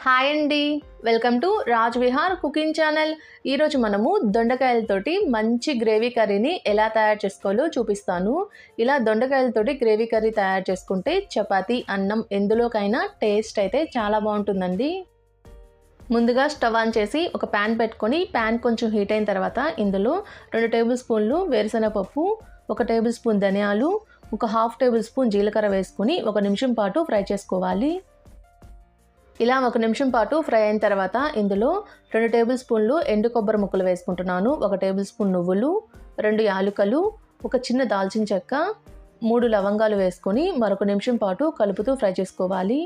Hi అండి, welcome to Raj Vihar cooking channel. ఈరోజు మనము దొండకాయలతోటి మంచి గ్రేవీ కర్రీని ఎలా తయారు చేసుకోవాలో చూపిస్తాను. ఇలా దొండకాయలతోటి గ్రేవీ కర్రీ తయారు చేసుకుంటే చపాతీ, అన్నం ఎందులోకైనా టేస్ట్ అయితే చాలా బాగుంటుందండి. ముందుగా స్టవ్ ఆన్ చేసి ఒక ప్యాన్ పెట్టుకొని ప్యాన్ కొంచెం హీట్ అయిన తర్వాత ఇందులో 2 టేబుల్ స్పూన్లు వేరుశనగపప్పు, 1 టేబుల్ స్పూన్ ధనియాలు, 1/2 టేబుల్ స్పూన్ జీలకర్ర వేసుకొని 1 నిమిషం పాటు ఫ్రై చేసుకోవాలి. ఇలా 1 నిమిషం పాటు ఫ్రై అయిన తర్వాత ఇందులో 2 టేబుల్ స్పూన్లు ఎండు కొబ్బరి ముక్కలు వేసుకుంటున్నాను. 1 టేబుల్ స్పూన్ నువ్వులు, 2 యాలకులు, ఒక చిన్న దాల్చిన చెక్క, 3 లవంగాలు వేసుకొని మరొక నిమిషం పాటు కలుపుతూ ఫ్రై చేసుకోవాలి.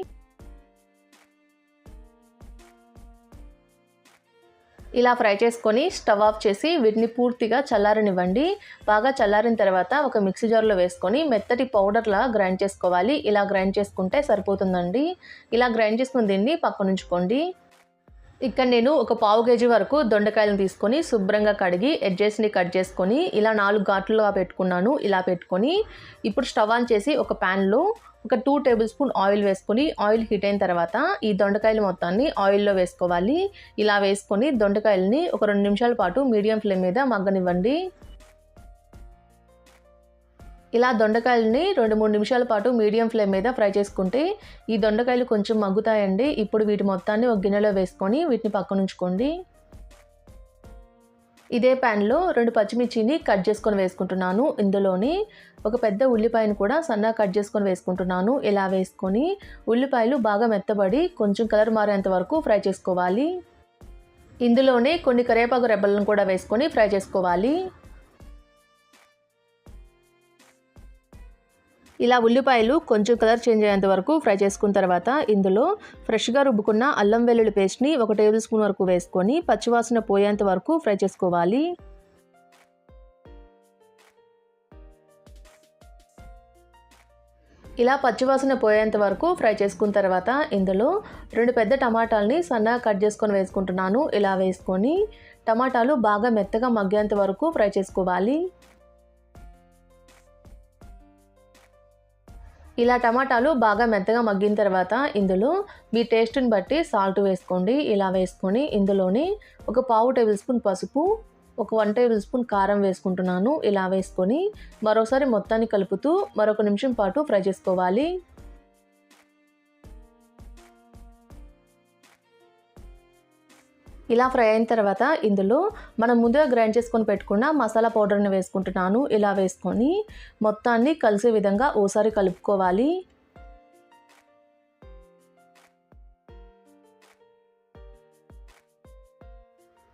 ఇలా ఫ్రై చేసుకొని స్టవ్ ఆఫ్ చేసి వీటిని పూర్తిగా చల్లారనివ్వండి. బాగా చల్లారిన తర్వాత ఒక మిక్సీ జార్లో వేసుకొని మెత్తటి పౌడర్లా గ్రైండ్ చేసుకోవాలి. ఇలా గ్రైండ్ చేసుకుంటే సరిపోతుందండి. ఇలా గ్రైండ్ చేసుకుని దీన్ని పక్కన ఉంచుకోండి. ఇక్కడ నేను ఒక 1/2 కేజీ వరకు దొండకాయలను తీసుకొని శుభ్రంగా కడిగి ఎడ్జెస్ని కట్ చేసుకొని ఇలా 4 ఘాట్లుగా పెట్టుకున్నాను. ఇలా పెట్టుకొని ఇప్పుడు స్టవ్ ఆన్ చేసి ఒక ప్యాన్లో ఒక 2 టేబుల్ స్పూన్ ఆయిల్ వేసుకొని ఆయిల్ హీట్ అయిన తర్వాత ఈ దొండకాయలు మొత్తాన్ని ఆయిల్లో వేసుకోవాలి. ఇలా వేసుకొని దొండకాయలని ఒక 2 నిమిషాల పాటు మీడియం ఫ్లేమ్ మీద మగ్గనివ్వండి. ఇలా దొండకాయలని 2-3 నిమిషాల పాటు మీడియం ఫ్లేమ్ మీద ఫ్రై చేసుకుంటే ఈ దొండకాయలు కొంచెం మగ్గుతాయండి. ఇప్పుడు వీటి మొత్తాన్ని ఒక గిన్నెలో వేసుకొని వీటిని పక్కన ఉంచుకోండి. ఇదే ప్యాన్లో 2 పచ్చిమిర్చిని కట్ చేసుకొని వేసుకుంటున్నాను. ఇందులోని ఒక పెద్ద ఉల్లిపాయను కూడా సన్నగా కట్ చేసుకొని వేసుకుంటున్నాను. ఇలా వేసుకొని ఉల్లిపాయలు బాగా మెత్తబడి కొంచెం కలర్ మారేంత వరకు ఫ్రై చేసుకోవాలి. ఇందులోనే కొన్ని కరివేపాకు రెబ్బలను కూడా వేసుకొని ఫ్రై చేసుకోవాలి. ఇలా ఉల్లిపాయలు కొంచెం కలర్ చేంజ్ అయ్యేంత వరకు ఫ్రై చేసుకున్న తర్వాత ఇందులో ఫ్రెష్గా రుబ్బుకున్న అల్లం వెల్లుల్లి పేస్ట్ని 1 టేబుల్ స్పూన్ వరకు వేసుకొని పచ్చివాసన పోయేంత వరకు ఫ్రై చేసుకోవాలి. ఇలా పచ్చివాసన పోయేంత వరకు ఫ్రై చేసుకున్న తర్వాత ఇందులో 2 పెద్ద టమాటాలని సన్నగా కట్ చేసుకొని వేసుకుంటున్నాను. ఇలా వేసుకొని టమాటాలు బాగా మెత్తగా మగ్గేంత వరకు ఫ్రై చేసుకోవాలి. ఇలా టమాటాలు బాగా మెత్తగా మగ్గిన తర్వాత ఇందులో మీ టేస్ట్ని బట్టి సాల్ట్ వేసుకోండి. ఇలా వేసుకొని ఇందులోని ఒక 1/2 టేబుల్ స్పూన్ పసుపు, ఒక 1 టేబుల్ స్పూన్ కారం వేసుకుంటున్నాను. ఇలా వేసుకొని మరోసారి మొత్తాన్ని కలుపుతూ మరొక నిమిషం పాటు ఫ్రై చేసుకోవాలి. ఇలా ఫ్రై అయిన తర్వాత ఇందులో మనం ముందుగా గ్రైండ్ చేసుకొని పెట్టుకున్న మసాలా పౌడర్ని వేసుకుంటున్నాను. ఇలా వేసుకొని మొత్తాన్ని కలిసే విధంగా ఓసారి కలుపుకోవాలి.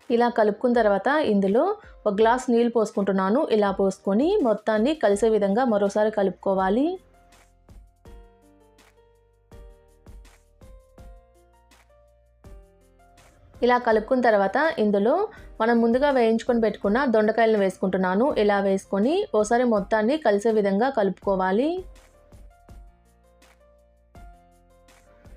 ఇలా కలుపుకున్న తర్వాత ఇందులో 1 గ్లాస్ నీళ్ళు పోసుకుంటున్నాను. ఇలా పోసుకొని మొత్తాన్ని కలిసే విధంగా మరోసారి కలుపుకోవాలి. ఇలా కలుపుకున్న తర్వాత ఇందులో మనం ముందుగా వేయించుకొని పెట్టుకున్న దొండకాయలను వేసుకుంటున్నాను. ఇలా వేసుకొని ఓసారి మొత్తాన్ని కలిసే విధంగా కలుపుకోవాలి.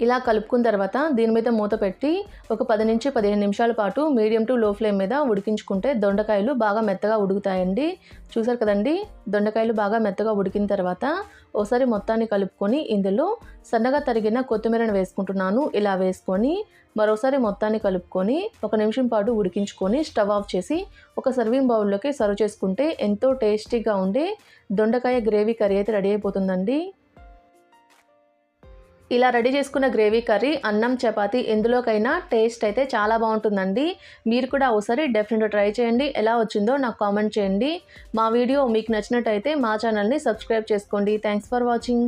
ఇలా కలుపుకున్న తర్వాత దీని మీద మూత పెట్టి ఒక 10 నుంచి 15 నిమిషాల పాటు మీడియం టు లో ఫ్లేమ్ మీద ఉడికించుకుంటే దొండకాయలు బాగా మెత్తగా ఉడుకుతాయండి. చూసారు కదండి, దొండకాయలు బాగా మెత్తగా ఉడికిన తర్వాత ఓసారి మొత్తాన్ని కలుపుకొని ఇందులో సన్నగా తరిగిన కొత్తిమీరను వేసుకుంటున్నాను. ఇలా వేసుకొని మరోసారి మొత్తాన్ని కలుపుకొని 1 నిమిషం పాటు ఉడికించుకొని స్టవ్ ఆఫ్ చేసి ఒక సర్వింగ్ బౌల్లోకి సర్వ్ చేసుకుంటే ఎంతో టేస్టీగా ఉండే దొండకాయ గ్రేవీ కర్రీ అయితే రెడీ అయిపోతుందండి. ఇలా రెడీ చేసుకున్న గ్రేవీ కర్రీ అన్నం, చపాతీ ఎందులోకైనా టేస్ట్ అయితే చాలా బాగుంటుందండి. మీరు కూడా ఒకసారి డెఫినెట్గా ట్రై చేయండి. ఎలా వచ్చిందో నాకు కామెంట్ చేయండి. మా వీడియో మీకు నచ్చినట్టయితే మా ఛానల్ని సబ్స్క్రైబ్ చేసుకోండి. Thanks for watching.